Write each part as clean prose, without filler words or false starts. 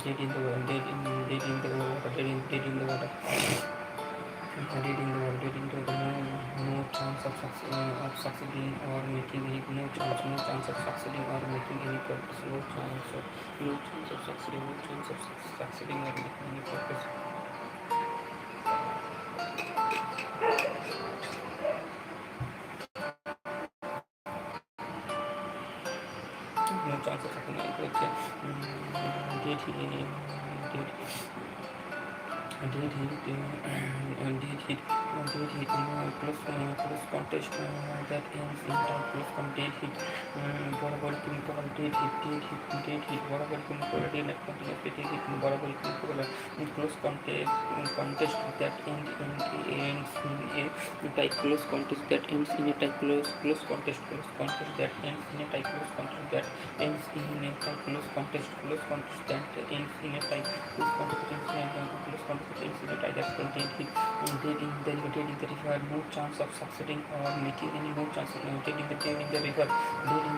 dead in the water, dead in the water, dead in the water. Dead in the water, dead in the water. No chance of succeeding or making any, no chance of succeeding or making any progress. No chance of succeeding, no chance of succeeding or making any progress. No chance of succeeding. Did he? Did he plus contest that ends in time plus did hit বরাবর কিন্তু did hit বরাবর কিন্তু did not continuous did hit বরাবর কিন্তু close contest that ends in a tie close contest that ends in a tie close contest that ends in a tie close contest that ends in a tie close contest that ends in a tie close contest in a tie that's contained dead in the river, no chance of succeeding or making any, no chance of dead in the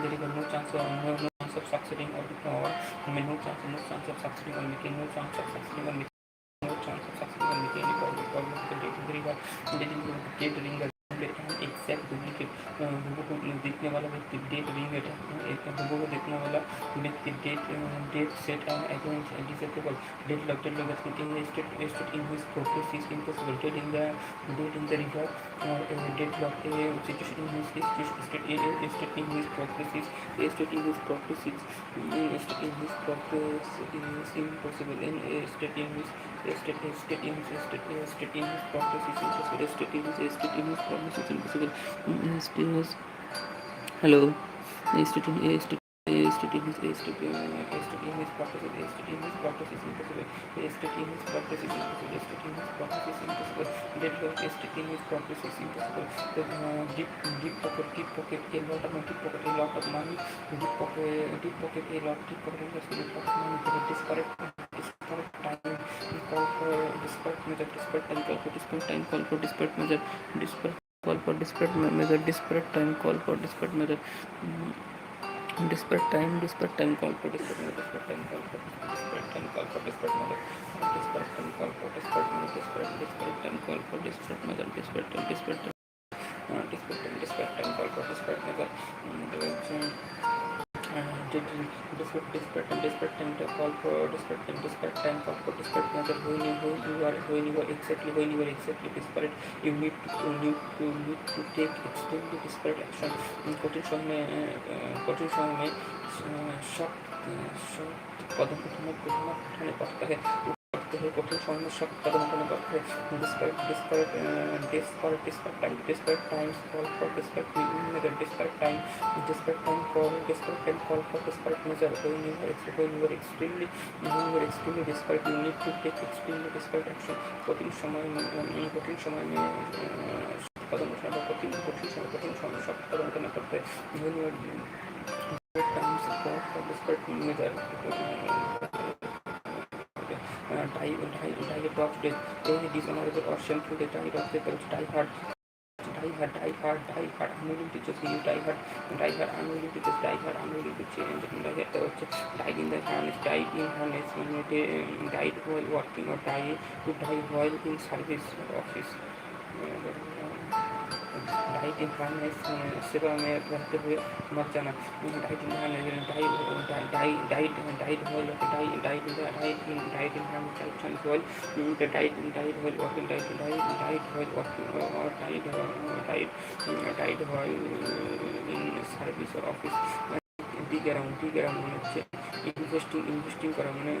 river, no chance of succeeding or no chance of succeeding or making, no chance of succeeding or making, no chance of succeeding or making any problem dead in the river, dead in the exact duplicate हुबहू देखने वाला व्यक्ति date ring हुबहू देखने वाला व्यक्ति date set and against disable date lock state in his progress is impossible date in the river date lock situation in his state in his progress is impossible in state in his progress is impossible state in his progress is impossible hello state in his progress is impossible deadlock state in his progress is impossible deep pocket a lot of money deep pocket a lot of money disparate time call for disparate method disparate time call for disparate time call for disparate method disparate call for disparate method disparate time call for disparate method disparate time call for disparate method disparate time call for disparate time call for disparate method disparate time call for disparate method disparate time call for disparate method disparate time call for disparate method disparate time call for disparate time call for disparate method when you are exactly disparate you need to take extremely disparate action কঠিন সময়ে সব কদম উঠানে করতে হয় কঠিন সময়ে সব কদম উঠানে করতে হয় disparate times call for disparate method disparate time call for disparate measure when you are extremely disparate you need to take extremely disparate action কঠিন সময় কদম উঠানো কঠিন সময় সব কদম উঠানো করতে when you are times call for disparate measure die of death dishonorable or shameful death die of death die hard unwilling to just you die hard unwilling to just die hard unwilling to change died in the harness died while working or die while in service office died in harness सेवा में रहते हुए मर जाना died in harness died while working died while or died while in service or office dig around মানে হচ্ছে investing করা মানে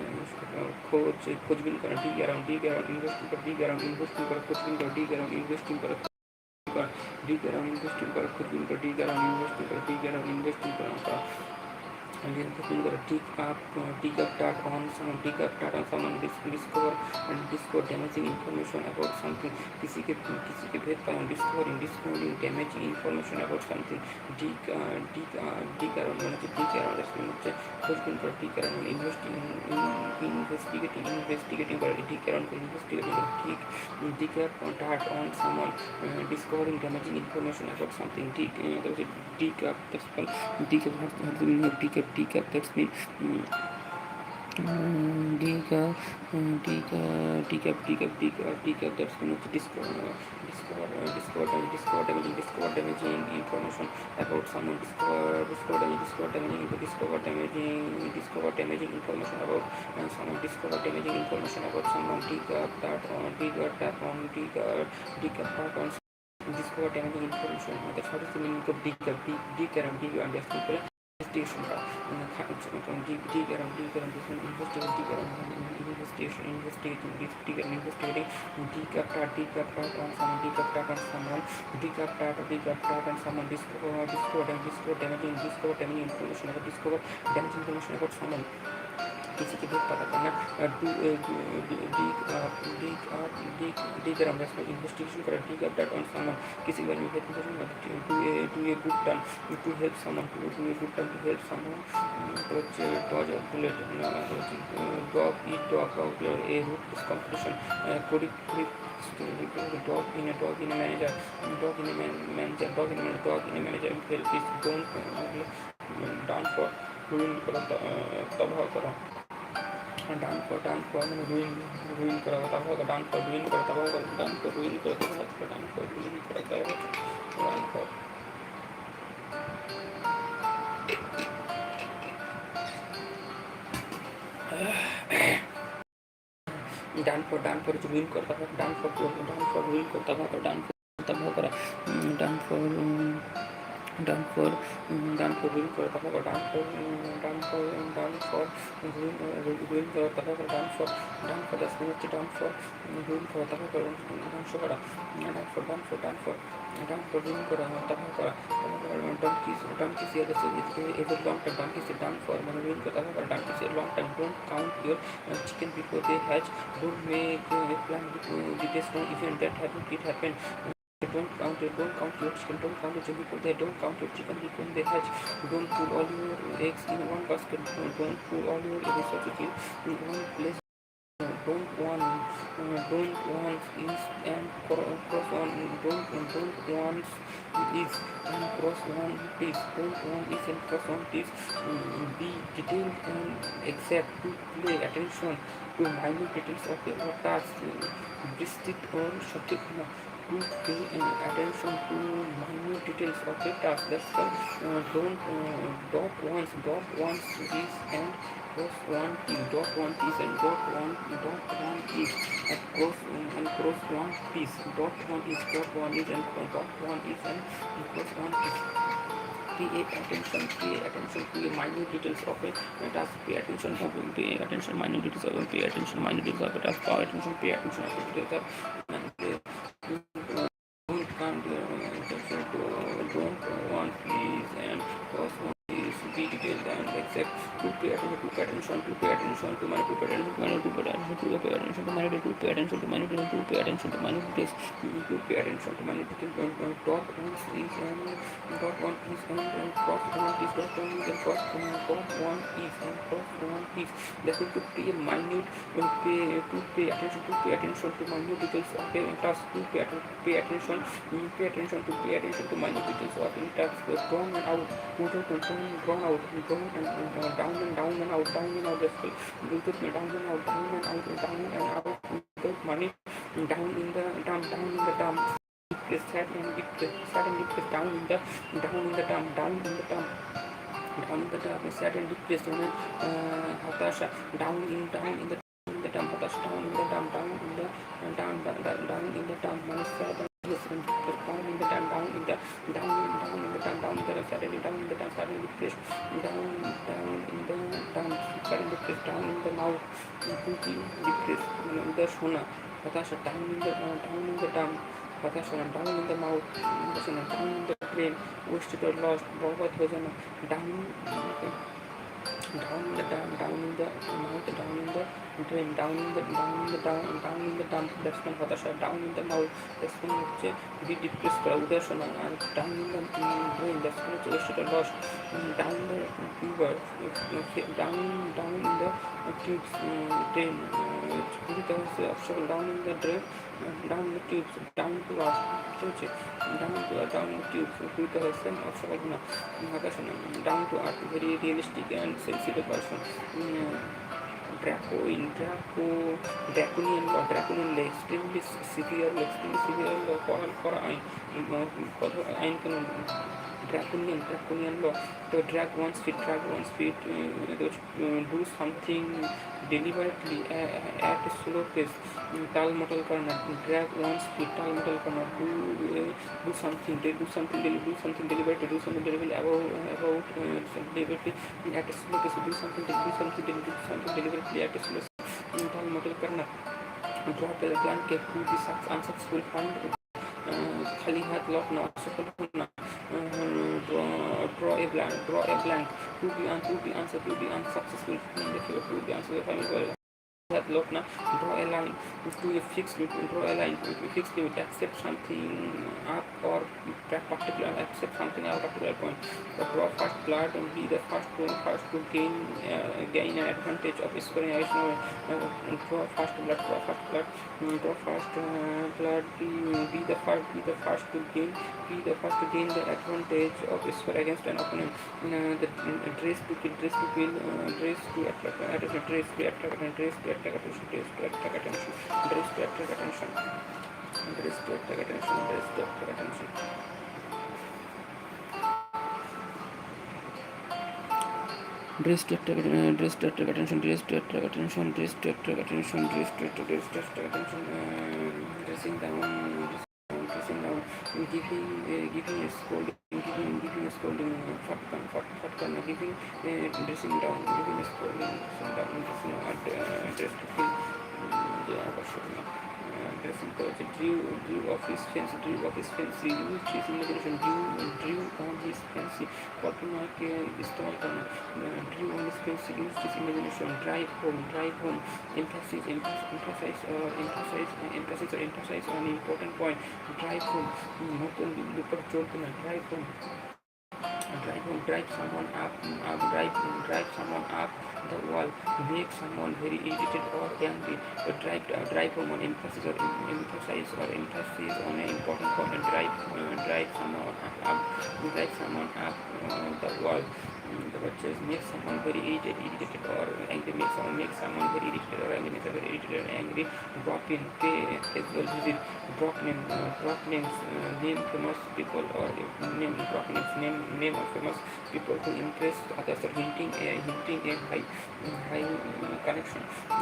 খোঁজবিন করা dig around ইনভেস্টিং করা খোঁজবিন করা dig around ইনভেস্টিং করা dig around investing করা খোঁজবিন করা dig around investing করা dig up data on someone discover damaging information about something किसी के भेद पाना discovering damaging information about something dig around মানে dig around হচ্ছে খোঁজবিন করা dig around investigating করা dig around investigating করা dig up data on someone discovering damaging information about something dig up that's called dig up that's mean decap, that's going to discover damaging information about someone, discover damaging information about someone, discover damaging information about someone, decap that on discover damaging information. That's what is the meaning of decap. Decap and you understand investigation information about someone, किसी की date पता करना, investigation करा, date on समन, किसी बारे में do a good turn to help someone, to help someone, dodge a bullet, dog a route competition, dog in a manager, help is down for ruin करो, तबाह करो, डाउन फॉर मैंने ruin करा, तबाह का डाउन फॉर रुइन करा, तबाह का डाउन फॉर रुइन करा, तबाह का डाउन फॉर रुइन करा, down for down for ruin करता है, डाउन फॉर रुइन करता है, डाउन फॉर तबाह करा, डाउन फॉर ruin करो, तबाह करा, डाउन फॉर ruin करो, तबाह करा, down for 10 minute, down for ruin करो, तबाह करा, डाउन शो करा, डाउन फॉर रुइन करो, तबाह करा, डोंट किस ये जैसे is a long time, don't किस डाउन फॉर मैंने रुइन करो, तबाह करा, डोंट किस long time, don't count your chicken before they hatch, don't make a plan with this no event that it happened. Don't count your chicken, don't count your chicken before they don't count your chicken before they hatch. Don't put all your eggs in one basket, don't put all your resources in one place. Don't want is and cross on, don't want is and cross one piece, don't want is and cross one piece. Be detailed and exact, to pay attention to minute details of your task, strict or subject, to pay attention to minute details of your task. That's the don't dot once is and cross one piece, dot one piece and dot one piece and cross one piece, dot one is and dot one is and cross one piece. Pay attention to the minute details of a task. Pay attention to minute details of a task. Pay attention to details and don't want please and cross one is be detailed and exact. To pay attention to minute, to pay attention to minute, to pay attention to minute, to pay attention to minute, to pay attention to minute details, to pay attention to minute details. Dot one is and dot one is and cross one is, dot one is and cross one is and cross one is. That's to pay minute, to pay attention to minute details of a task. To pay attention to minute details of a task. Drawn and out, drawn out, down and out. That's down and out, without money, down in the dump. Sat and depressed, down in the dump, sat and depressed, Hatasha, down in the dump, Hatasha, down in the dump, down in the dump, Manasa, down in the dump, down in the suddenly down in the dump, suddenly depressed, down in the dump, suddenly depressed, down in the mouth, depressed, the Shona, Hatasha, down in the dump. Vatasana, down in the mouth, down in the brain, wasted or lost, down in the mouth, down in the brain, down in the dump, that's when Vatasana, down in the mouth, that's when be depressed, Udasana, and down in the brain, that's when it's wasted or lost, down the fever, down in the tubes, drain, down in the drain, down the tubes, down to us, down the tubes, down to art, very realistic and sensitive person. draconian law, extremely severe law করা আইন, কঠোর আইন কানুন, draconian law. To drag one's feet, do something deliberately at a slow pace. টালমটোল করা না, drag one's feet, টালমটোল করা না, do something deliberately, deliberately at a slow pace, do something deliberately at a slow pace. টালমটোল করা না, drop a blank to be unsuccessful fund, খালি হাত lock না, অসফল না, draw a blank to be unsuccessful, to be unsuccessful that look na, draw a line to a fixed limit, accept something up or accept something out of particular point. The draw first blood and be the first to gain an advantage of scoring additional. Draw first blood, be the first to gain the advantage of score against an opponent. The dress to kill, dress to attract attention. Dress to attract attention, dressing down, giving a scolding, giving dressing down, giving a scolding, dress to kill, dressing towards a drew of his fancy, used his imagination, drew on his fancy, कल्पना के इस्तेमाल करना, drew on his fancy, used his imagination, drive home, emphasize on important point, drive home, मतलब ऊपर जोर देना, drive home, drive someone up the wall, make someone very irritated or angry. Drive home on emphasis on an important point. Drive someone up the wall. The purchase makes someone very irritated or angry. Make someone very irritated or angry. Drop in, pay as well visit. Drop names, name famous people or name of famous people who impress others or hinting a high connection.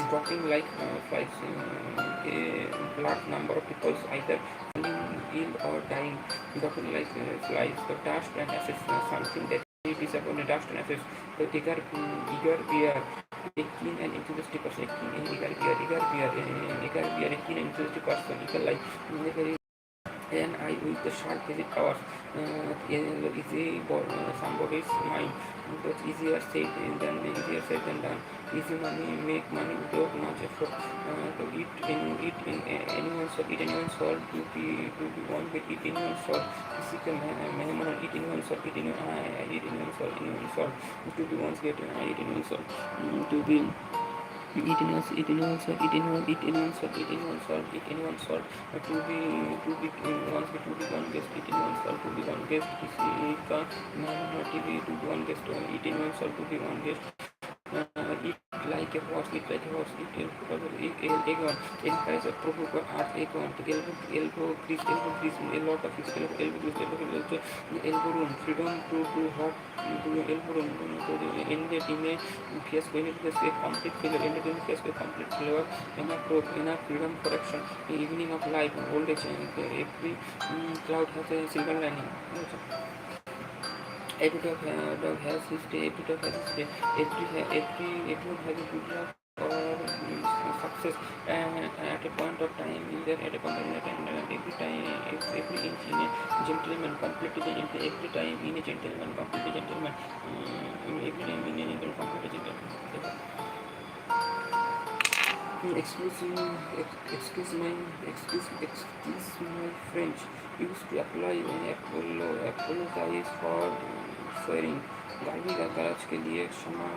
Dropping like flies, a large number of people either ill or dying. Dropping like flies, the dust and assets, something that disappointed dust and assets. The eager beer, a keen and enthusiastic person, a keen and eager beer, a keen and enthusiastic person, eager like an eye with the sharp visit powers, somebody's mind. That's easier said than done. Easy money, make money without much effort. To eat anyone's fault, to be one with eat anyone's fault. Physical phenomenon, eat anyone's fault, eat anyone's fault. To be one's get, eat anyone's fault. To be eat anyone's fault. To be once guest, eat anyone's fault. To be one guest, किसी का नाम TV, to be one guest, eat anyone's fault. To be one guest, eat like a horse, eat egg on, encourage a provoke art egg on, elbow grease, a lot of physical elbow room, freedom to hot, to elbow room, ended in a fiasco, complete failure, ended in a fiasco, complete failure, enough freedom for action, the evening of life, old age, every cloud has a silver lining. Every dog has his day. Everyone has a good luck or success at a point of time. Every inch in a gentleman, completely gentleman. Every time in a gentleman, completely gentleman. Every time in a gentleman, completely gentleman. Excuse my French. Used to apologize for swearing. गाली का गलत के लिए क्षमा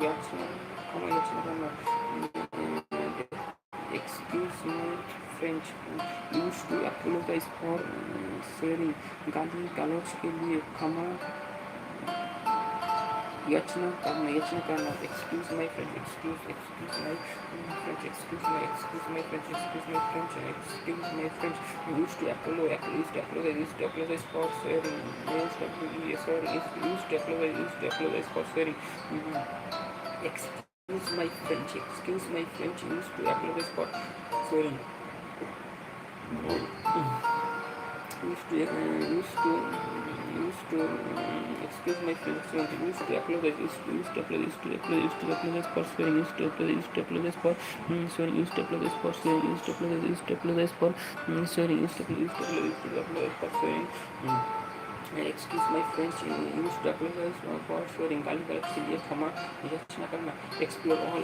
याचना करना. Excuse my French. Used to apologize for swearing. गाली गलौज के लिए क्षमा याचना करना. Excuse my French. Excuse my French. Excuse my French. Excuse my French. Excuse my French. Used to apologize for swearing. Used to apologize for swearing. Excuse my French. Used to apologize for swearing. Used to excuse my French. Used to apologize for swearing. Used to apologize for swearing. Used to apologize for swearing. Used to apologize for swearing. Used to apologize for swearing. Excuse my French. Used to apologize for swearing. गाली गलौज के लिए क्षमा याचना करना. Explore all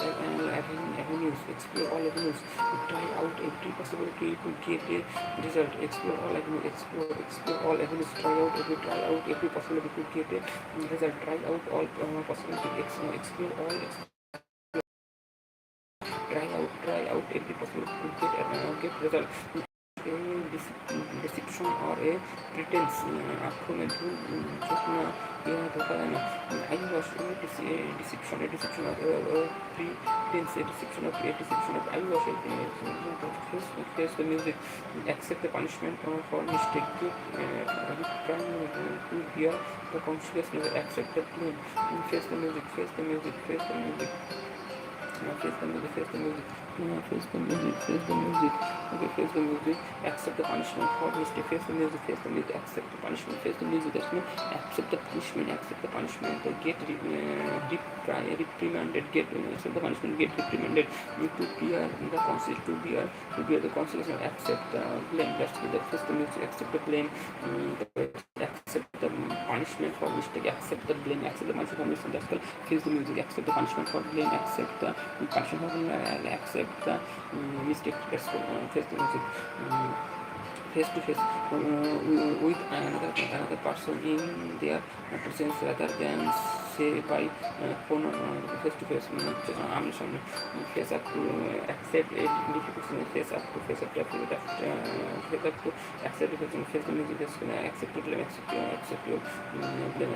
avenues. Try out every possibility to get a result. Explore all avenues. Try out every possibility to get a result. Try out all possibilities. Explore all. Try out every possibility to get result. Dissipation और ए pretence. आँखों में धूल झोंकना या धोखा देना. आई wash deception और pretence. Deception of eye wash face the music. Accept the punishment for mistake. trying to hear the consequences. Accept the blame. Face the music. Face the music. Face the music. Okay, face the music. Accept the punishment for mistake. Face the music. Accept the punishment. Face the music. That's mean accept the punishment. Get reprimanded. Accept the punishment. Get reprimanded. To bear the consequences. Accept the blame. That's the face the music. Accept the blame. Accept the punishment for mistake. Accept the blame. Accept the punishment for mistake. That's called face the music. Accept the punishment for blame. Accept the punishment for accept the mistake. That's called face the music. Face to face with another person in their presence rather than say by phone. Face to face आमने सामने. Face up to accept a difficulty. Face up to accept the face the music. Accept the blame.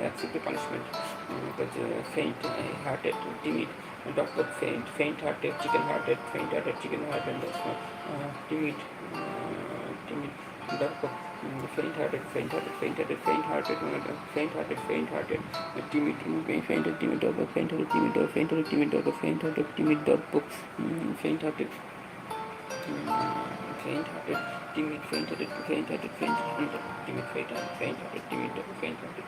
Accept the punishment. Faint hearted, timid. Doctor faint-hearted, chicken-hearted. Timid. Doctor faint-hearted. Timid. Fainted, timid dog. Fainted, timid dog. Fainted, timid dog. Faint-hearted. Timid, fainted, timid dog. Fainted, timid dog. Faint-hearted,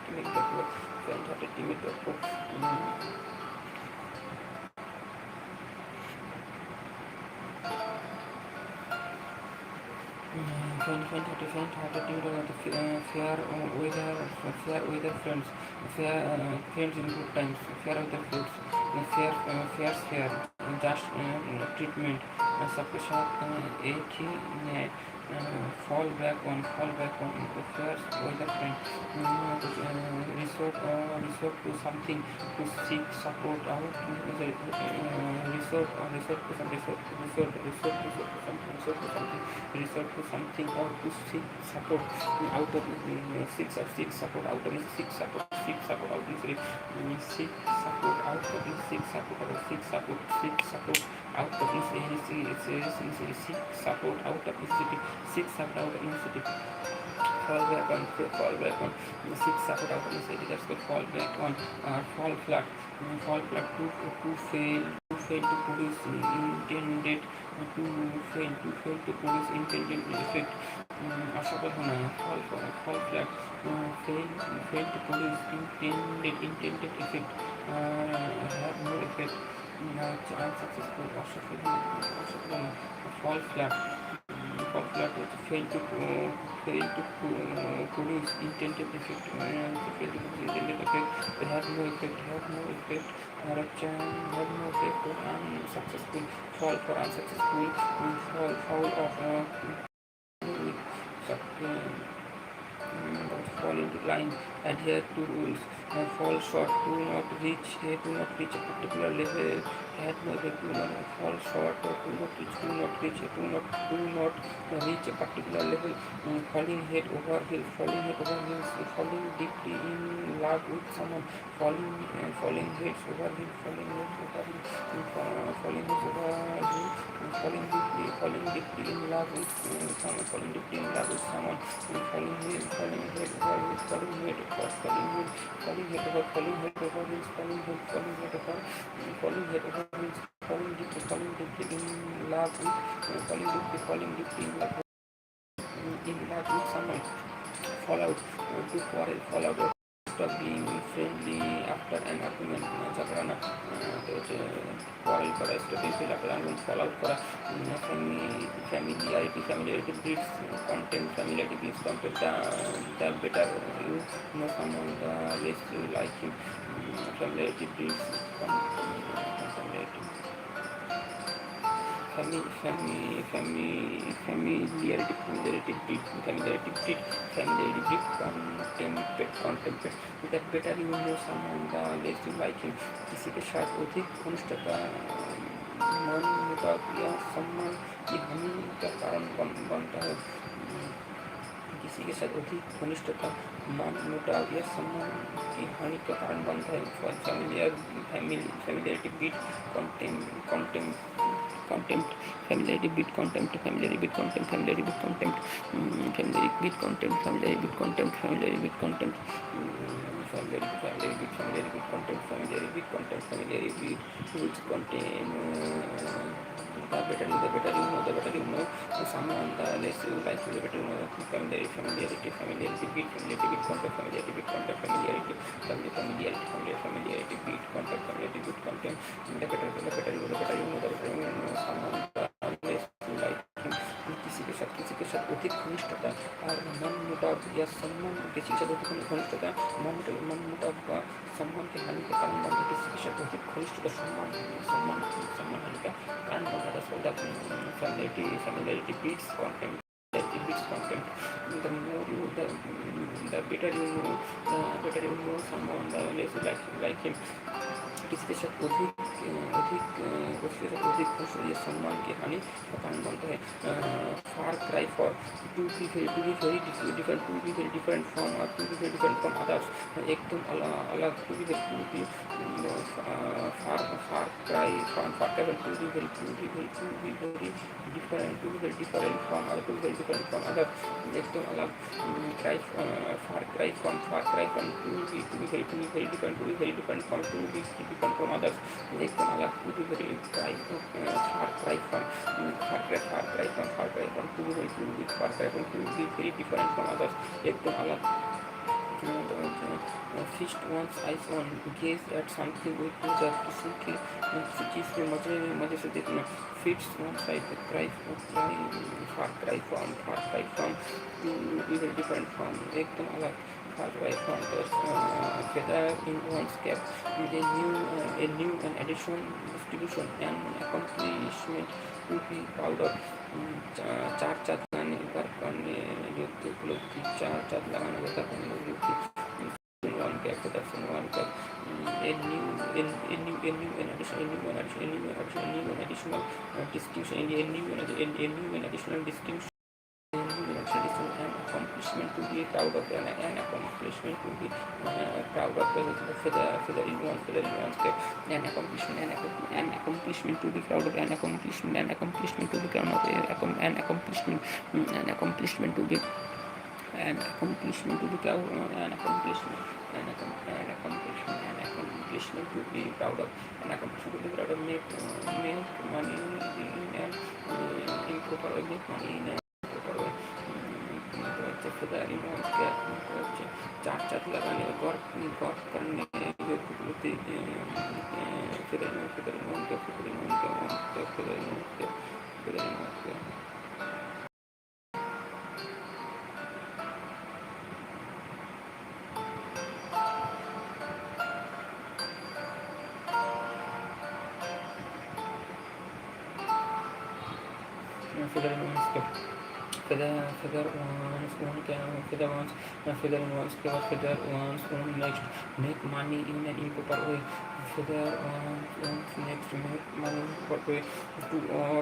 fair weather friends. Friends in good times. Fair weather friends. Fair. Just treatment. सबके साथ एक ही fall back on the fair weather friend. Resort to something to seek support out. Resort to something or to seek support out of. Seek support out of. Seek support out of. Seek support out of. Seek support out of. Seek support out of initiative. Fall back on. Seek support out of initiative. That's called fall back on. Fall flat. To fail to produce intended effect. असफल होना. Fall flat. Fail to produce intended effect. Have no effect. Unsuccessful. असफल होना. Fall flat. Fail to produce intended effect. Have no effect. Have no effect or unsuccessful. Fall for unsuccessful. Fall of fall into line. adhere to rules, fall short, do not reach a particular level, do not fall short, or do not reach a particular level, falling head over heels, falling deeply in love with someone, falling heads over heels, falling heads over heels, falling deeply in love with someone, falling deeply in love with someone, falling head over heels, falling head over, falling head over, falling head over heels, falling head over, falling head over heels, falling deeply in love with, falling deeply in love with someone, fall out, to quarrel, fall out, stop being friendly after an argument, झगड़ा ना तो quarrel करा, stop being friendly after an argument, fall out करा, familiarity breeds content, familiarity breeds content, the better you know someone, the less you like him, familiarity breeds familiarity. Familiarity, that better you know someone, the less you like him. किसी के साथ अधिक घनिष्ठता मन मुताबिक या सम्मान की हानि का कारण बनता है, किसी के साथ अधिक घनिष्ठता मान मुटाव या सम्मान की हानि का कारण बनता है. For familiarity beat contempt, familiarity beat contempt, familiarity beat contempt, familiarity beat contempt, familiarity beat contempt, familiarity beat contempt, familiarity beat contempt, familiarity beat contempt, familiarity beat contempt, familiarity beat which contain the better you know, someone, the less you like, the better you know, familiarity beat contempt, familiarity beat contempt, familiarity beat contempt, familiarity beat contempt, the better you know, someone, the less you like him. किसी के साथ अधिक घनिष्ठता और मन मुटाव या सम्मान, किसी के साथ अधिक घनिष्ठता मन मुटाव का सम्मान के हानि का कारण बनता है, किसी के साथ अधिक घनिष्ठता सम्मान हानि का कारण बनता है. So that familiarity beats contempt. The more you, the better you know someone, the less you like him. किसी के साथ अधिक सम्मान की हानि का कारण बनता है. Far cry for to be very different from others, एकदम अलग, to be far cry from to be very different from others, एकदम अलग, far cry from to be very different from others, एकदम अलग, to be very far cry from to be very different from others, एकदम अलग. Fixed one's eyes on, gaze at something with pleasure, किसी चीज़ में मजे से देखना. Fixed one's eyes, far cry from to be very different from, एकदम अलग, far cry from. Feather in one's cap, a new and additional distribution, an accomplishment to be proud of. चार चाँद लगाने व्यक्ति उपलब्धि, चार चाँद लगाने व्यक्ति, one cap, a new and additional distinction, an accomplishment to be proud of, an accomplishment to be proud of. Feather in one's cap, an accomplishment to be proud of, an accomplishment to be proud of, an accomplishment to be proud of, an accomplishment to be proud of, make money in an improper way, make money in an improper way. Feather in one's cap, चार चाँद लगाने गौर करने योग्य होते, feather in one's cap. Feather in one's cap. feather one's own feather one's own next, make money in an improper way, feather one's own next, make money in improper way,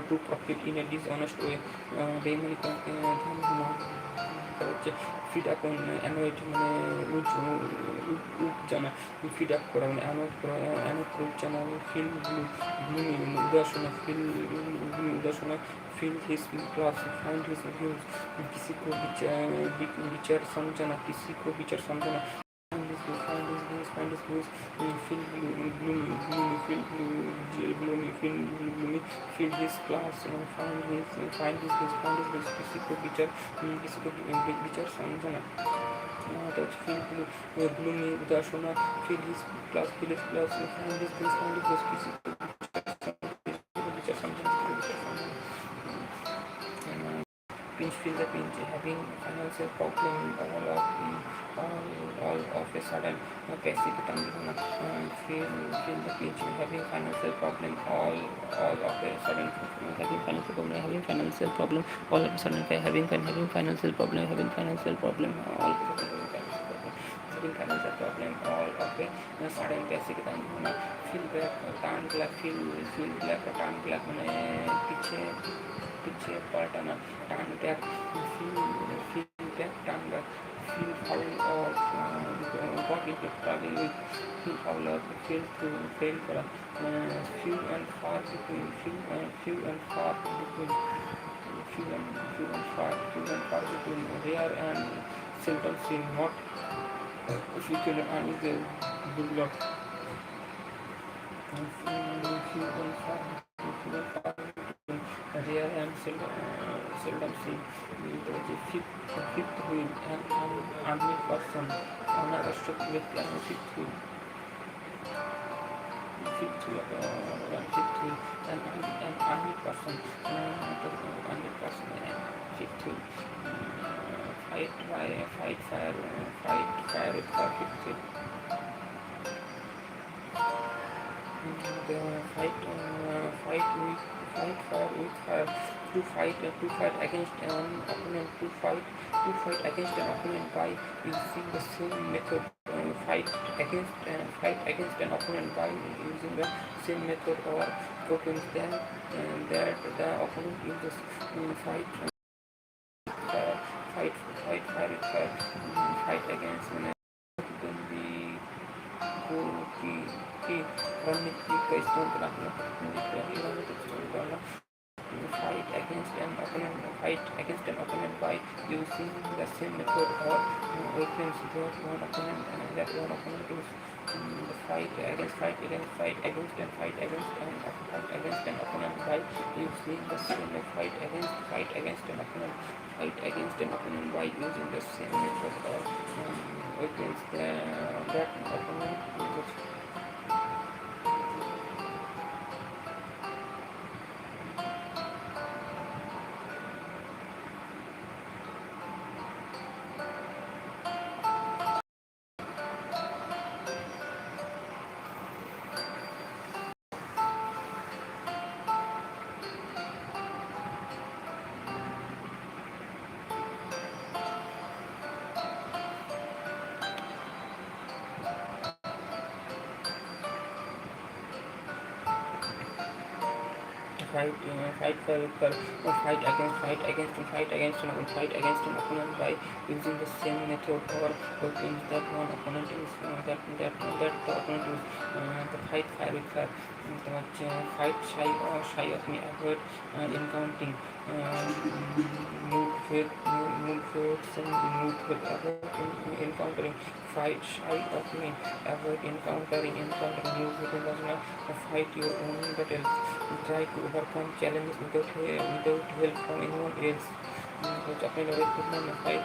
to profit in a dishonest way, বেইমানি হচ্ছে feed up annoyed মানে জানা feed up করা মানে anode জানা feel উদাসনা উদাসনা feel his class, find his views, किसी को विचार समझना, किसी को विचार समझना, find his views, feel gloomy, feel his class, find his views, किसी को विचार समझना, feel gloomy, उदासना, feel his class, find his views, किसी को विचार समझना. Pinch, feel the pinch, having financial problem, all of a sudden, पैसे की तंगी होना, feel the pinch, having financial problem, all of a sudden, having financial problem, all of a sudden, having financial problem, all of a sudden, all of a sudden पैसे की तंगी होना, feel back, turn black, feel black, turn black मैंने पीछे पलटना, turn back, feel back, turn back, feel foul or got into trouble with, feel foul or fail to fail करा, few and far between, few and far between, rare and seldom seen, not frequent and is a good luck, few and far rare and seldom seen. The fifth wheel, an unarmed person, unarrested व्यक्ति, fifth wheel, an unarmed person, fifth wheel, fight fire with fire, fifth wheel. The fight fire with fire, to fight against an opponent, to fight against an opponent by using the same method, fight against an opponent by using the same method or tokens that the opponent uses, fight fire with fire, fight against then the रणनीति का इस्तेमाल करना, fight against an opponent by using the same method or weapons that one opponent uses. Fight against an opponent by using the same fight against an opponent by using the same method or weapons that opponent uses. Fight against an opponent by using the same method or weapons that one opponent is that the opponent is. The fight fire with fire, fight shy of me, avoid encountering, move with encountering, fight shy of me, avoid encountering, move with fight your own battles, try to overcome challenges without help from anyone else. अपने लड़ाई खुद में fight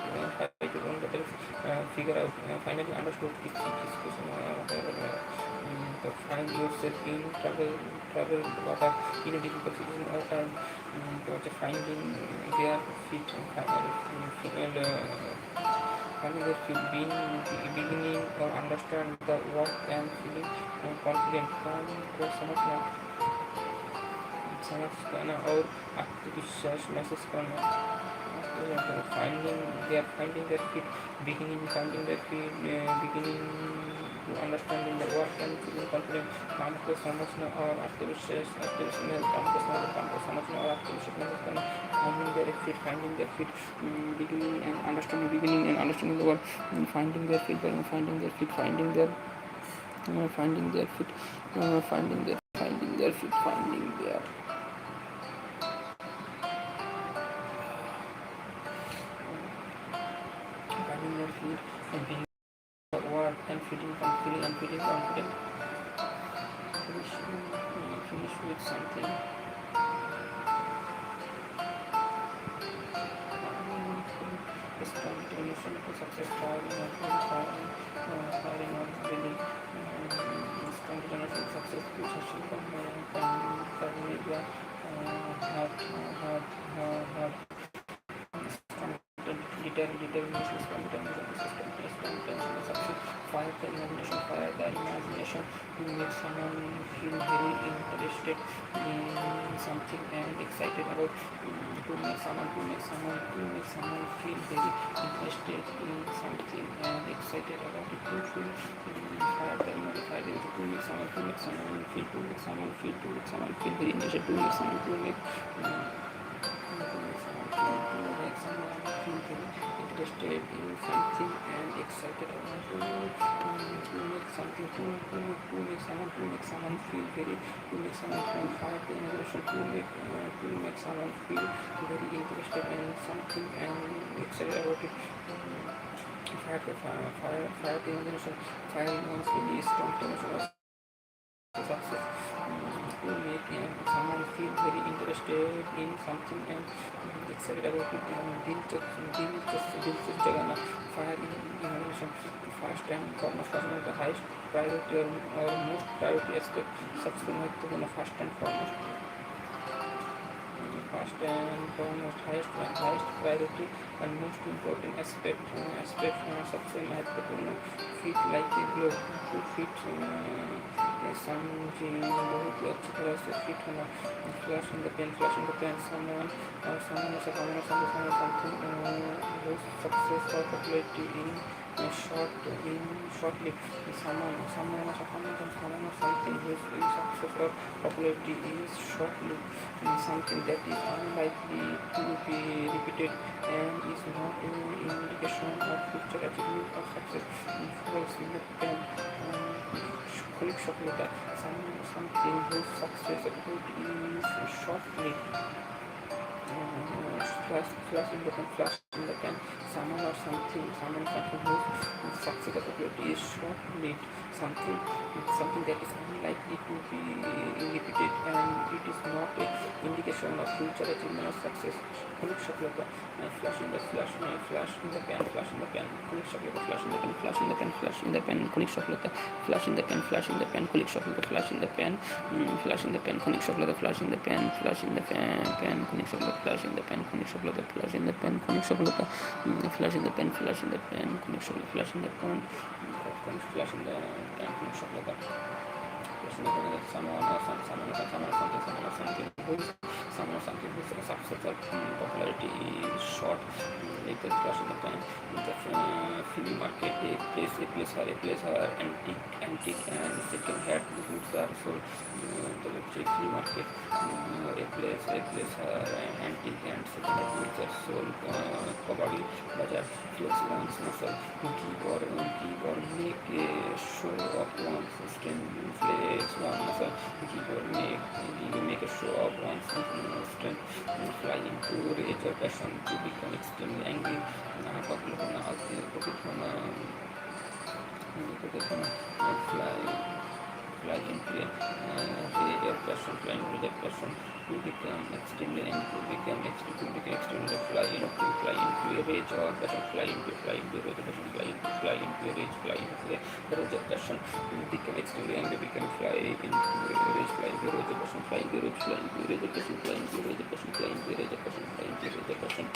your own battles, figure out, finally understood किसको तो find yourself in trouble water in a difficult situation or time, तो finding their feet and beginning or understand the work and feeling confident को समझना और आत्मविश्वास महसूस करना finding their feet, beginning finding their feet, beginning to understanding their work and feeling confident. কামকে সমঝনা और आत्मविश्वास में कामके समझना और आत्मविश्वास में करना. Finding their feet, beginning and understanding the work, finding their feet, finding their feet, finding their feet, finding their feet, and being work and feeling confident. Finish with something. Strong determination to success, firing on really strong determination to success, social media, hard determination, strong success, fire the imagination to make someone feel very interested in something and excited about, to make someone feel very interested in something and excited about it. To feel fire the imagination to make someone feel very interested, to make someone feel very interested in something and excited about to make someone feel very, to make someone fire the imagination to make someone feel very interested in something and excited about it. Fire the imagination, fire one's really strong emotional success, to make someone feel very interested in something and excited about it. दिलचस्प जगाना, fire in imagination, first and foremost, the highest priority or most priority aspect, सबसे महत्वपूर्ण first and foremost, highest priority and most important aspect, सबसे महत्वपूर्ण, fit like a glove, to fit समझी बहुत ही अच्छी तरह से फिट होना. Flash in the pan, someone something whose success or popularity in shortly, someone something whose success or popularity is shortly, something that is unlikely to be repeated and is not an indication of future achievement or success. Falls in the pen, সফলতা, something whose success or popularity is shortly, flash in the pan, someone or something whose success or popularity is short-lived, something that is unlikely to be repeated and it is not an indication of future achievement or success. Flash in the pan, flash in the pan, flash in the pan, flash in the pan, flash in the pan, flash in the pan, flash in the pan, flash in the pan, flash in the pan, flash in the pan, flash in the pan, flash in the pan, flash in the pan, flash in the pan, flash in the pan, flash in the pan, flash in the pan, flash in the pan, flash in the pan, flash in the pan, something whose success or popularity is short, like the flash in the pan. The film market, a place where antique and second-hand goods are sold. The flea market, a place where antique and second-hand goods are sold. Kabaddi bazaar, flex one's muscle, give or make a show of one's strength. Flex one muscle, give or make a show of one's strength. Fly into rage or passion, to become extremely angry. Fly into rage or passion, fly into that passion, to become extremely angry, to become extremely fly into a rage or passion, fly into rage or passion, fly into a rage or passion, to become extremely angry, fly into rage, fly into rage or passion, fly into rage or passion, fly into rage or passion, fly into rage or passion, fly into rage or passion.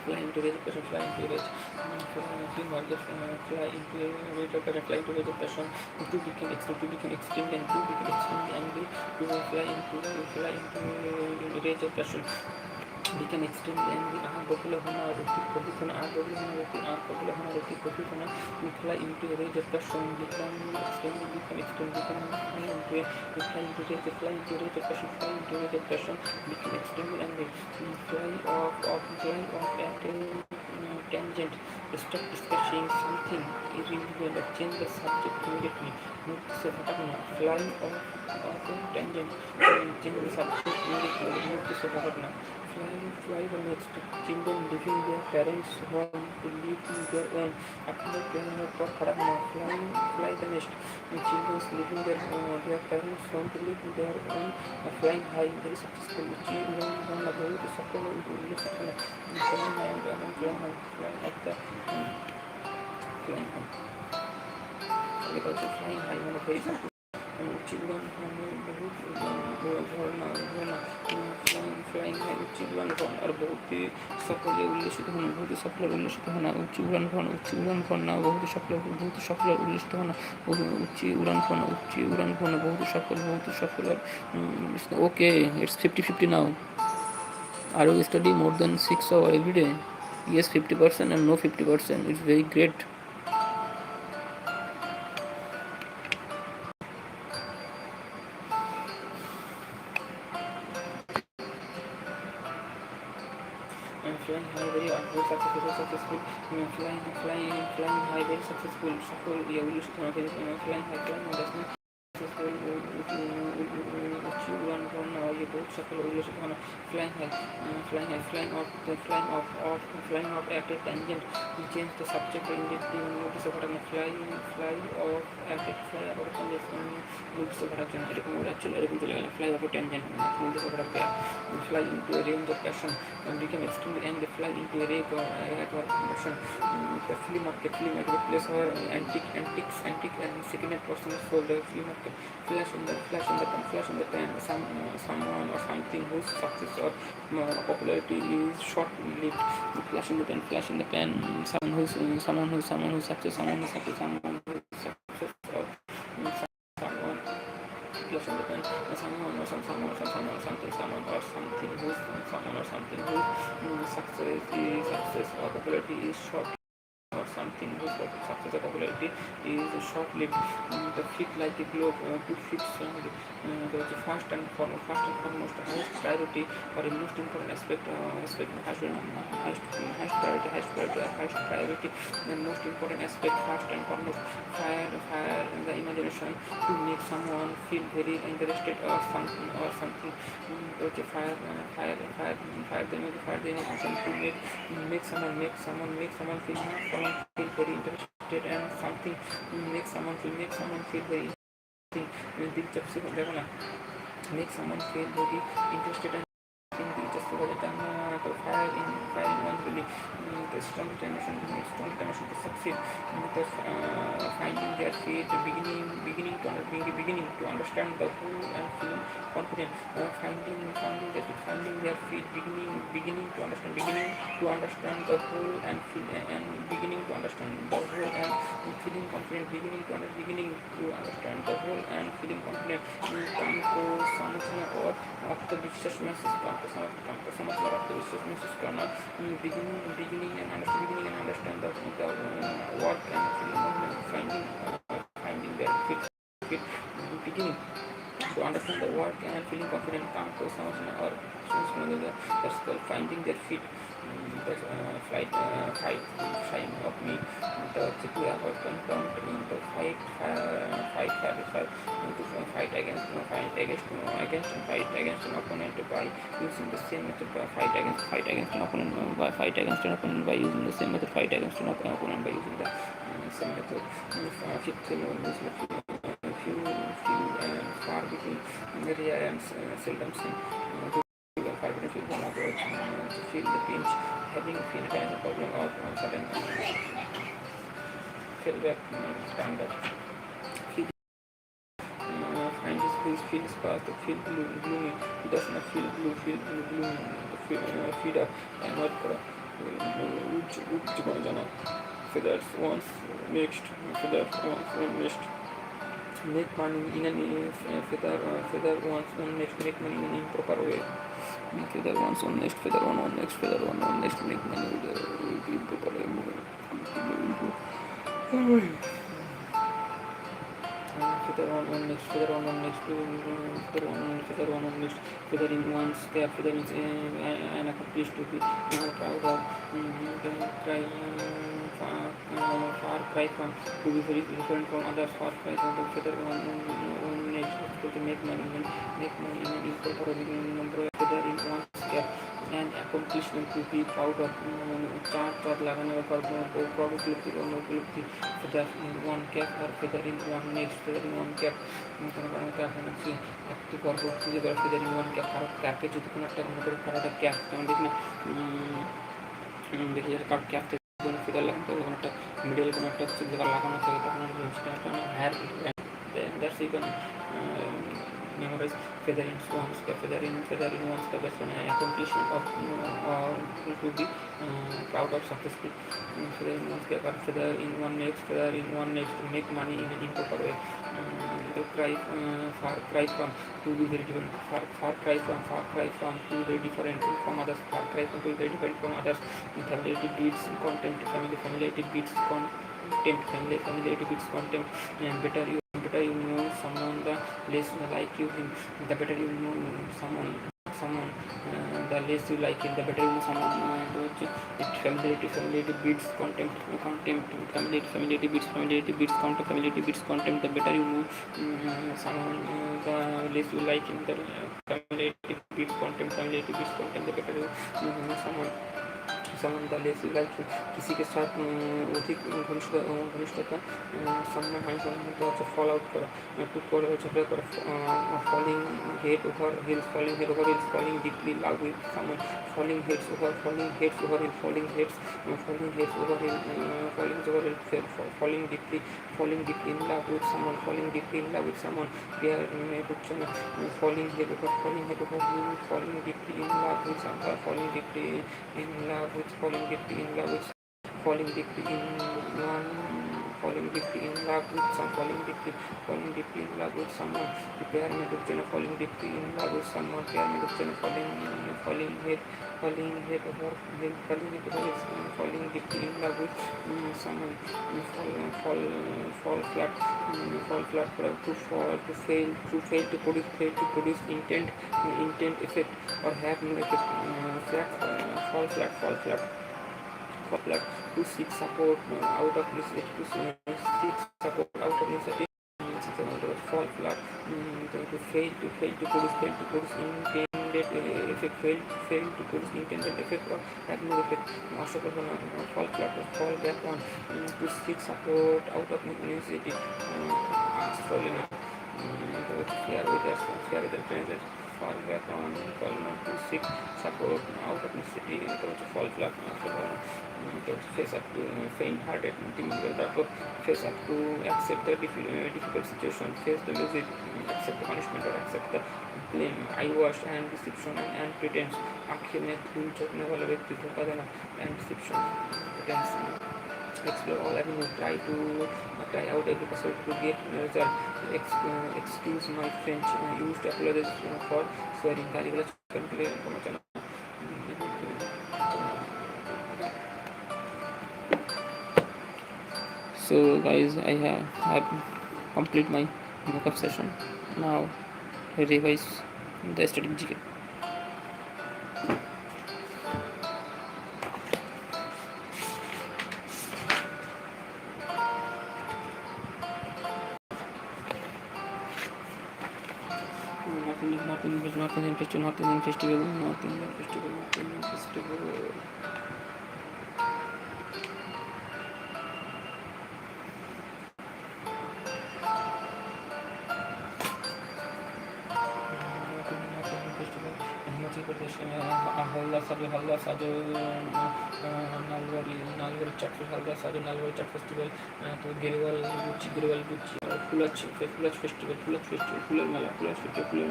fly into rage of passion, fly into rage, fly into rage of passion, fly into rage of passion, to become extremely and to become extremely angry, to fly into rage of passion, become extremely angry, आग बबूला होना और अति क्रोधित होना, आग बबूला होना और अति क्रोधित होना, fly into rage of passion, become extremely, fly into rage of passion, become extremely angry, fly off at a tangent, stop discussing something irrelevant or change the subject immediately, move से भटकना, fly off a tangent, change the subject immediately, move से भटकना, fly the next, children leaving their parents' home to live in their own, अपने प्यार पर खड़ा होना, fly the next, children leaving their parents' home to live in their own, flying high, very successful, बहुत सफल flying high, flying high, very successful, children flying high, children और बहुत ही सफल उल्लसित होना, बहुत ही सफल उल्लसित होना, ऊंची उड़ान भरना, बहुत ही सफल उल्लसित होना, ऊंची उड़ान भरना, बहुत ही सफल okay, it's 50-50 now. Are you studying more than 6 hours every day? Yes, 50% and no 50%. It's very great. Flying high, very successful. Flying high, very successful. Yeah, we used to flying high, that's not successful. One ये बहुत सफल उल्लसित होना, flying high, flying off at a tangent, change the subject immediately, notice of fly off at a tangent, notice of fly off a tangent, notice of fly into a range of passion, become extremely angry, fly into a range of passion, the flea market, place where antiques and second-hand person for the flea market, flash on the pan, someone or something whose success or popularity is short-lived, flash in the pan, someone whose success, or someone flash on the pen, someone or something whose success or popularity is short, or something whose success or popularity is short-lived. The feet like a globe, good feet strong, the first and foremost highest priority or the most important aspect, highest priority, the most important aspect, first and foremost, fire the imagination to make someone feel very interested or something. Fire the imagination to make someone feel very interested and something, make someone feel very दिलचस्पी देखो ना, make someone feel very interested and दिलचस्पी हो जाता है, तो fire in one's belly, the strong determination to succeed, the finding their feet, beginning to understand the whole and feeling confident, finding their feet, beginning to understand the whole and beginning to understand the whole and feeling confident, beginning to understand the whole and feeling confident, को समझना और आत्मविश्वास महसूस करना, beginning and understand the work and feeling, finding their feet, beginning to understand the work and feeling confident, काम को समझना और that's called finding their feet. The fight of me, the Chikura was encountering the fight against an opponent by using the same method, fight against an opponent by using the same method, fight against an opponent by using the same method. Few and far between, rare and seldom seen. Far between one of those to feel the pinch, having feel kind of problem of sudden feedback standard. Find this place feels past the feel gloomy. It does not feel blue, gloomy. Feed up and not উজ্জীবনে জানা feathers once next next make money in a feather once on next make money in an improper way feather once on next feather on next feather on next make money with improper way feather on next feather on next feather on next feather in one's cap feather is an accomplished to be proud of cry far cry from to be very different from others far cry from the feather on next to make money in an equal or number of feather in one's cap and accomplishment to be proud of চার লাগানোর পর বড় উপলব্ধি অন্য উপলব্ধি feather in one cap or feather in one next feather in one cap কোনো cap হচ্ছে একটি গর্ব খুঁজে বেড়া feather in one cap কারো ক্যাপে যদি কোনো একটা মনে করে কারো একটা ক্যাপ যেমন দেখি না দেখি যে কারো ক্যাপ থেকে কোনো ফিগার লাগানো থাকে কোনো একটা মিডল কোনো একটা যেটা লাগানো থাকে তখন সেটা একটা higher that's you can memorize feather in one's cap feather in one's cap as an accomplishment of to be proud of successful feather in one's cap or feather in one next to make money in an improper way the far cry from to be very different far cry from to be very different from others far cry from to be very different from others familiarity beats content familiarity beats contempt familiarity beats contempt and better you know someone the less you like you him the better you know someone the less you like him the better you know someone it familiarity beats contempt familiarity beats contempt familiarity beats contempt the better you know someone the less you like him the familiarity beats contempt the better you know someone the less you like him किसी के साथ अधिक घनिष्ठता सम्मान हानि तो अच्छा fall out करो to करो झगड़ा करो falling head over heels falling deeply in love with someone falling heads over heels falling heads over heels falling deeply in love with someone प्यार में कुछ falling head over heels falling deeply in love with someone falling deeply in love with falling deeply in love with falling deeply in love with someone प्यार में डूब जाना falling deeply in love with someone प्यार में डूब जाना falling head over falling deeply in love with someone fall flat to fail to produce intent effect or have no effect fall flat to seek support out of necessity fall flat to fail to produce intended effect fail to produce intended effect or have no effect fall flat fall back on to seek support out of necessity ask for limit fear with friends fall back on to seek support out of necessity fall flat face up to faint-hearted face up to accept the difficult situation face the music accept the punishment or accept the blame eyewash and deception and pretense आँखें में धूल झोंकने वाला व्यक्ति धोखा देना and deception pretense explore all avenues try out every possibility to get result excuse my French used apologize for swearing गाली गलौज करने के लिए क्षमा चाहना So guys, I have complete my makeup session. Now I revise the static GK. North Indian festival. প্রদেশ হালদা সাজো নালবাড়ি চাট হালদা সাজো নালবাড়ি chaat festival, তো গেরওয়াল গুচ্ছি ফুলাজ ফেস্টিভ্যাল ফুলের মেলা ফুলাজ ফেস্টিভ্যাল ফুলের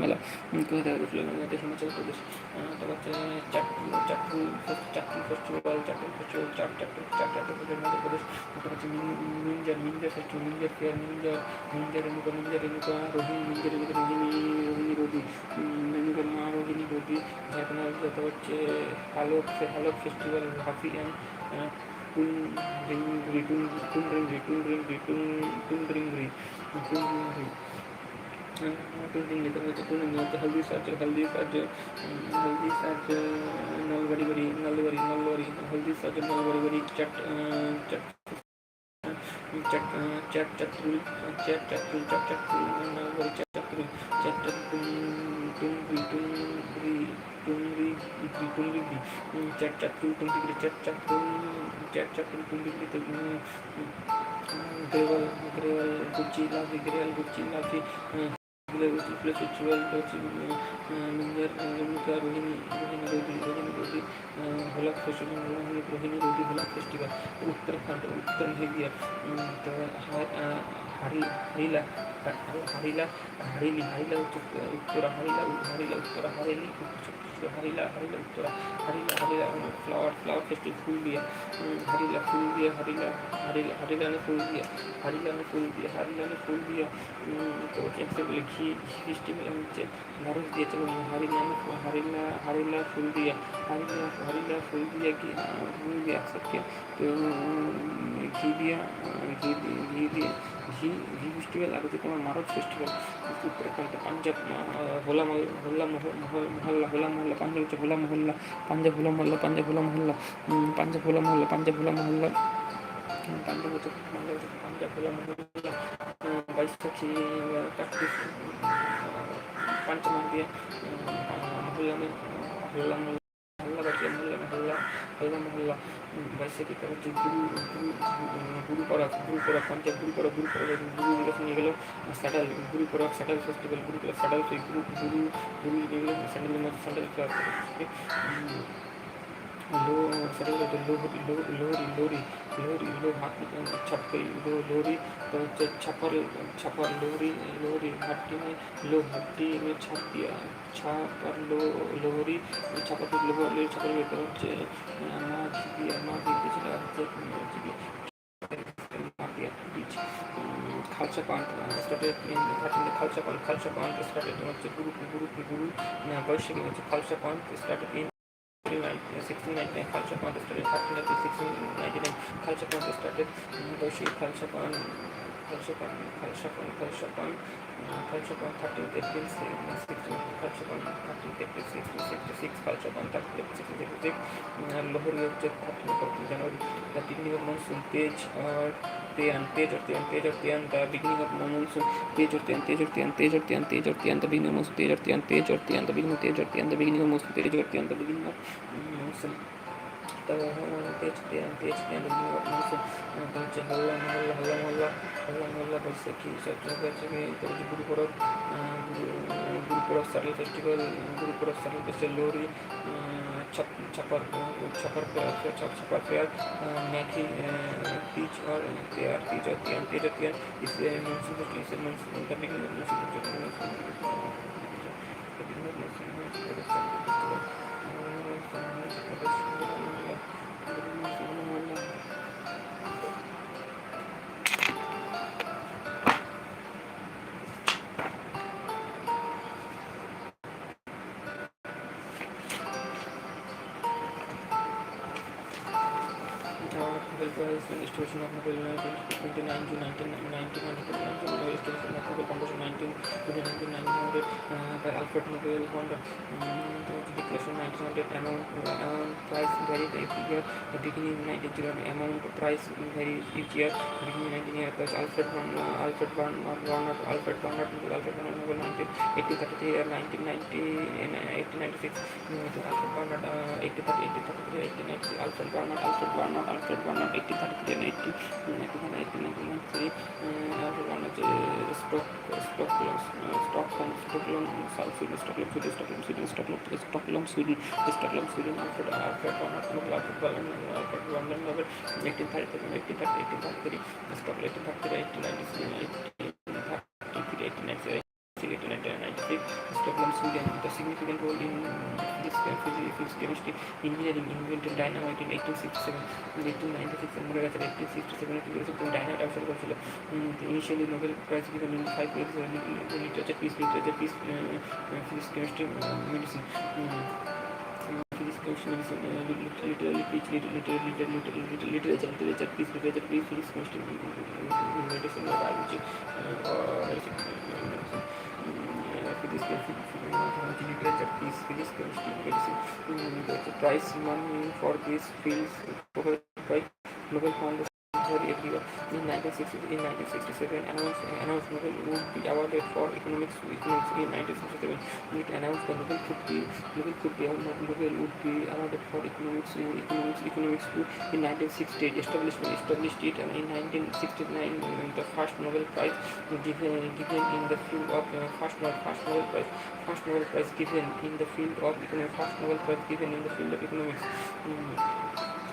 মেলা কোথায় থাকে ফুলের মেলা, এটা হিমাচল প্রদেশ। তারপর হচ্ছে চাট্টু ফেস্টিভ্যাল মধ্যপ্রদেশ। তারপর হচ্ছে মিঞ্জার ফেস্টিভ্যাল মিঞ্জার রেণুকা রোহিণী রোদি মা রোহিণী রোদি ঝাড়খণ্ড। তারপর হচ্ছে হালক ফেস্টিভ্যাল হাফি অ্যান্ড টুনরিংরি। हल्दी साज नलबाड़ी हल्दी साज नलबाड़ी चट Gucci लाफी फেস্টিভ্যাল Minjar Renuka Rohini রোদি হোলাক festival Rohini রোদি হোলাক festival. Uttarakhand উত্তর হেভিয়ার তো হারিলা হচ্ছে উত্তরা হারিলা ফ্লাওয়ার ফেস্টিভ্যাল ফুল দিয়া হারিলা ফুল দিয়া তো বলে ঘি ফেস্টিভ্যাল হচ্ছে ঢারস দিয়েছে হারিলা ফুল দিয়া একসাথে তো ঘি ফেস্টিভ্যাল আর হচ্ছে তোমার মারজ ফেস্টিভ্যাল উত্তরাখণ্ড। পাঞ্জাব হোলা মহল্লা পাঞ্জাব হচ্ছে হোলা মহল্লা পাঞ্জাব হোলা মহল্লা बैसाखी काटती पंचमार दिए मोहल्ला में हल्ला मोहल्ला बैसाखी का হচ্ছে গুরু পরাগ পাঞ্জাব গুরু দিবস নিয়ে গেল স্যাডাল গুরু পরাগ স্যাডাল ফেস্টিভ্যাল গুরু স্যাডাল নিয়ে গেল স্যাডাল लोहरी छपर लोहरी हट्टी में हट्टी में छापर लोहरी छापर হচ্ছে Khalsa Panth started in Khalsa Panth started হচ্ছে गुरु বৈশাখী হচ্ছে Khalsa Panth started in 1699 Khalsa Panth started 1699 Khalsa Panth started Baisakhi Khalsa Panth 13th April 1666 Khalsa Panth 1666 Lohri হচ্ছে 13th January the beginning of monsoon तेज और त्यान the beginning of monsoon तेज और त्यान the beginning of monsoon तेज और त्यान the beginning of monsoon तो तेज त्यान the beginning of monsoon तो হচ্ছে হল্লা মহল্লা বৈশাখী তো গুরু পরব সাডেল ফেস্টিভ্যাল লোহরি छपर फेयर मैथी तीज और तीज इससे distribution of Nobel 29 to 1999 distribution of Nobel Foundation 19 to 1900 by Alfred Nobel Fund declaration 1900 amount price varied every year the beginning 1900 amount price varies each year beginning 1900 plus Alfred Barnard Nobel 1833 1990 1896 Alfred Barnard 1833 Alfred Barnard 1833 1993 Stockholm Stockholm, South Sweden, Stockholm, Sweden, Stockholm, Sweden, Stockholm, Sweden, Alfred London, Nobel, 1833, Stockholm, 1833, Stockholm, Sweden. The significant role in physics, chemistry, engineering, invented dynamite in 1867, 1896, 1867 dynamite আবিষ্কার করেছিল। Initially Nobel Prize given in 5 years, literature, peace, physics, chemistry, medicine. Physics, chemistry, medicine, literature, peace, physics, chemistry, medicine, biology, literature, peace, physics, chemistry, medicine. The prize money for these fields provided by Nobel Foundation every year. In 1967, announced Nobel would be awarded for economics. In 1967, it announced that Nobel would be awarded for economics. In 1960, established it, and in 1969, the first Nobel Prize given in the field of first Nobel Prize given in the field of economics. First Nobel Prize given in the field of economics.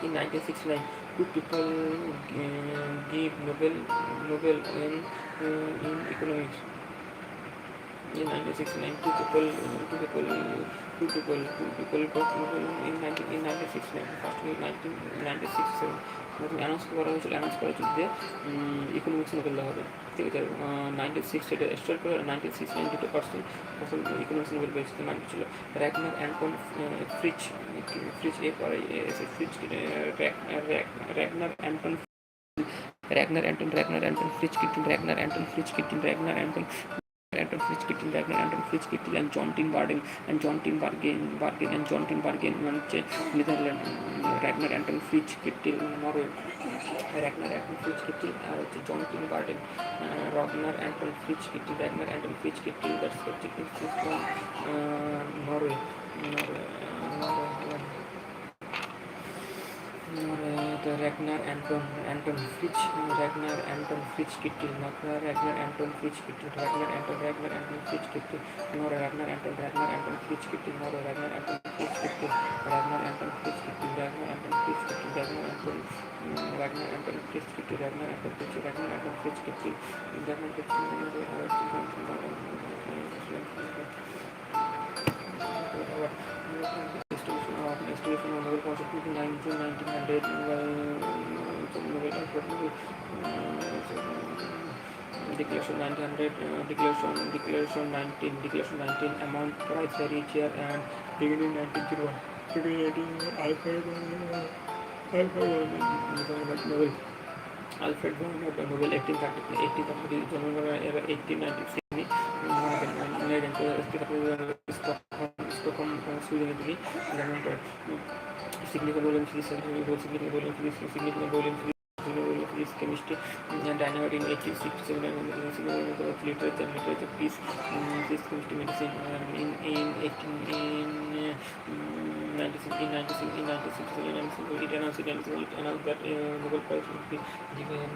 In 1969, two people gave Nobel in economics. In 1969, two people got Nobel in 1969. First in 1967 announce করা হয়েছিল যে economics Nobel দেওয়া হবে, ঠিক আছে। 1960 start করে 1969 দুটো person economics Nobel পেয়েছে। নাম ছিল Ragnar Anton Frisch Ragnar Anton Frisch Kittel and John Tinbergen হচ্ছে Netherland. Ragnar Anton Frisch Kittel Norway, Ragnar Anton Frisch Kittel আর হচ্ছে John Tinbergen. Ragnar Anton Frisch Kittel that's হচ্ছে Norway. Ragnar Anton Fritz Kittel, Ragnar Anton Fritz Kittel, Ragnar Anton Fritz Kittel, Ragnar Anton Fritz Kittel, Ragnar Anton Fritz Kittel, Ragnar Anton Fritz Kittel, Ragnar Anton Fritz Kittel, Ragnar Anton Fritz Kittel, Ragnar Anton Fritz Kittel, Ragnar Anton Fritz Kittel, Ragnar Anton Fritz Distribution of Nobel Prize 1900 Declaration 19 amount prize for each year and beginning 1901. Alfred Nobel 1830 1896 Stockholm, Sweden, significant role in physics, chemistry, and dynamite in 1867, and literature, peace, physics, chemistry, medicine. In 1967, it announced that Nobel Prize would be given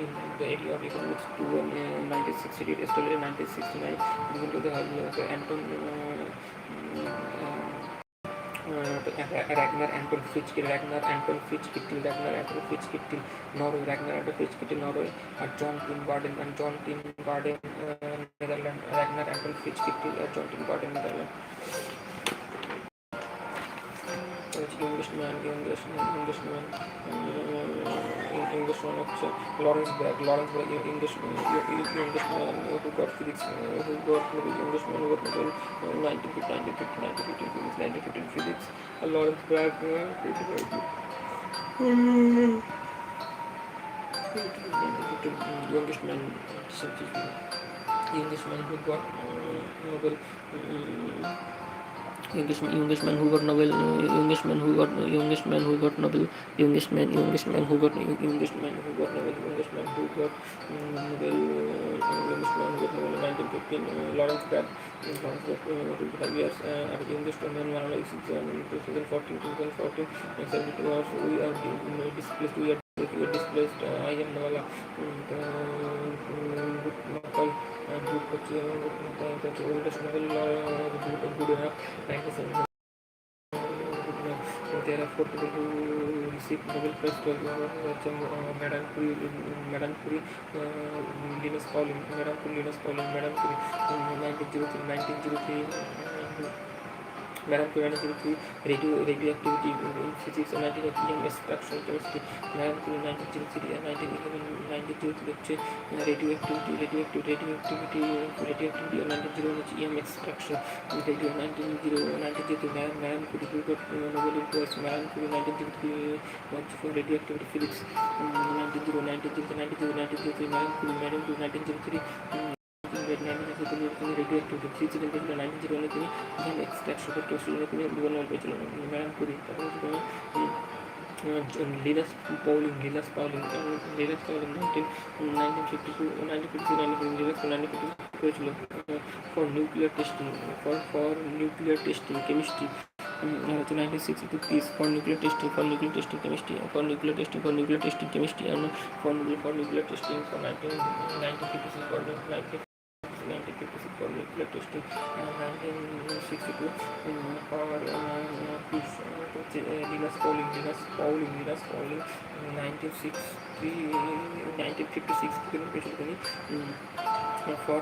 in the area of economics to 1968, established in 1969, given to the Anton Ragnar Anton Fritz Kittel, Norway, Ragnar Anton Fritz Kittel, Norway, John Tinbergen, Netherlands, Ragnar Anton Fritz Kittel, John Tinbergen, Netherlands. Englishman হচ্ছে Lawrence brag, Englishman who got physics, who got Nobel, Englishman who got Nobel 1915 physics, Lawrence Bragg, youngest man who got Nobel. Youngest man who got Nobel, youngest man who got Nobel 1915, Lawrence Bragg, 25 years, youngest man analysis 2014, 72 hours, we are displaced, I am Nawala, oldest novel good enough. 97. There are 4 people who received Nobel Prize for Madame Curie, Linus Pauling, Madame Curie, Linus Pauling, Madame Curie, 1903, Madame Curie 1903, radioactivity in physics, 1908 EM extraction chemistry, Madame Curie 1903, 1911, 1903 radioactivity, 1901 EM extraction, radio 1903, Madame Curie who got Nobel Prize, Madame Curie 1903 for radioactivity physics, 1903, Madame Curie 1903. radioactivity physics in 1901 extraction of chemistry Madame Curie. Linus Pauling, 1952, 1952 for nuclear testing, for nuclear testing chemistry. 1962 piece for nuclear testing chemistry, for nuclear testing chemistry, and for nuclear testing for 1956 for 1956 for nuclear testing, 1962 for peace. Linus Pauling, 1963, 1956 for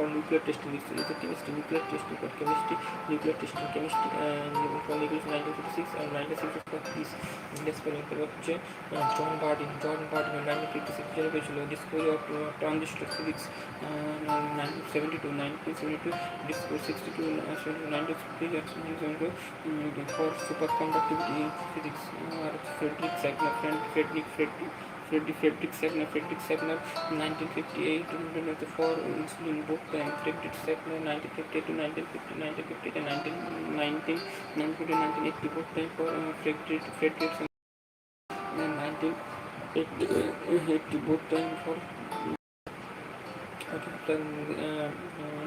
nuclear testing, it's a chemistry, nuclear testing for chemistry, nuclear testing chemistry, and for nuclear 1956 and 1960 for peace. Linus Pauling হচ্ছে John Bardeen 1956 discovery of transistor physics, 1972 discovery 62 1972 for superconductivity in physics, Frederick Sagner, 1958 for insulin both time, Frederick Sagner 1958 to 1950, 1980 both time for Frederick 1980 both time for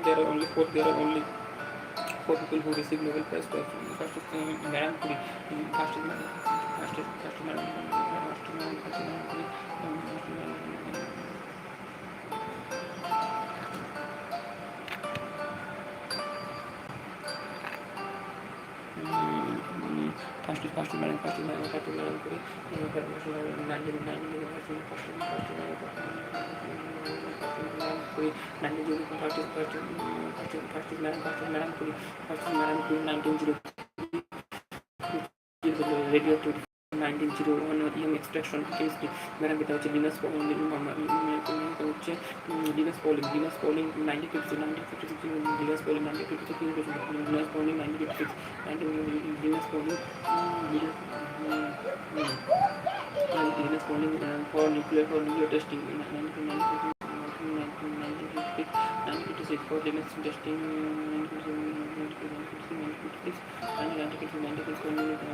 there are only 4 people who received Nobel Prize. First is Madame Curie, first is Madame Curie. First is Madame Curie, 1901 EM extraction chemistry, Madame Vita হচ্ছে Linus Pauling, Linus Pauling 1956, Linus Pauling 1956, Linus Pauling 1956, Linus Pauling for nuclear testing, 1956 for Linus testing,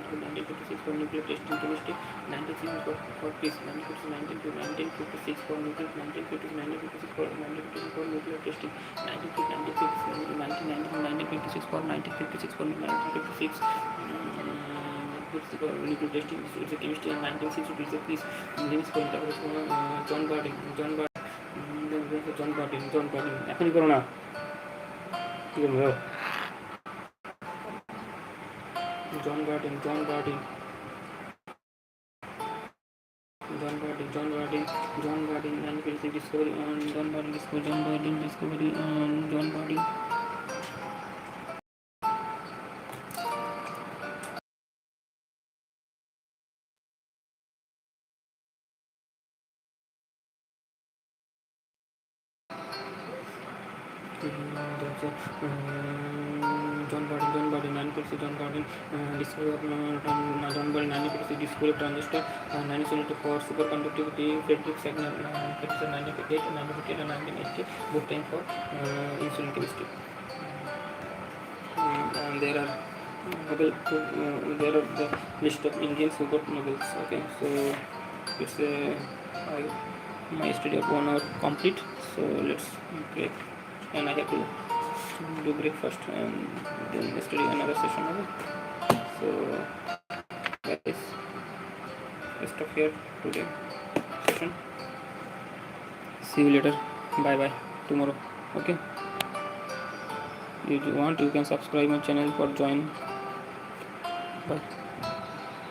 1956 for nuclear testing chemistry, 1956 for peace, 1956 for nuclear, 1956 for nuclear testing, 1956 for 1956 nuclear testing, it's a chemistry, and 1960 is a peace. Linus Pauling, John Bardeen এখনই করো না, কি করবো? John Bardeen 1956 discovery on John Bardeen discovery on John Bardeen. John Bardeen 1956 John Bardeen discovery of John Bardeen 1956 discovery of transistor, 1972 for superconductivity, Frederick Sagner 1958 and 1980 both time for insulin chemistry. And there are the list of Indians who got Nobels. Okay, so it's my study of 1 hour complete, so let's break, and I have to do breakfast and then study another session. So guys, let's stop here today session. See you later. bye bye tomorrow. Okay, if you want you can subscribe my channel for join. Bye.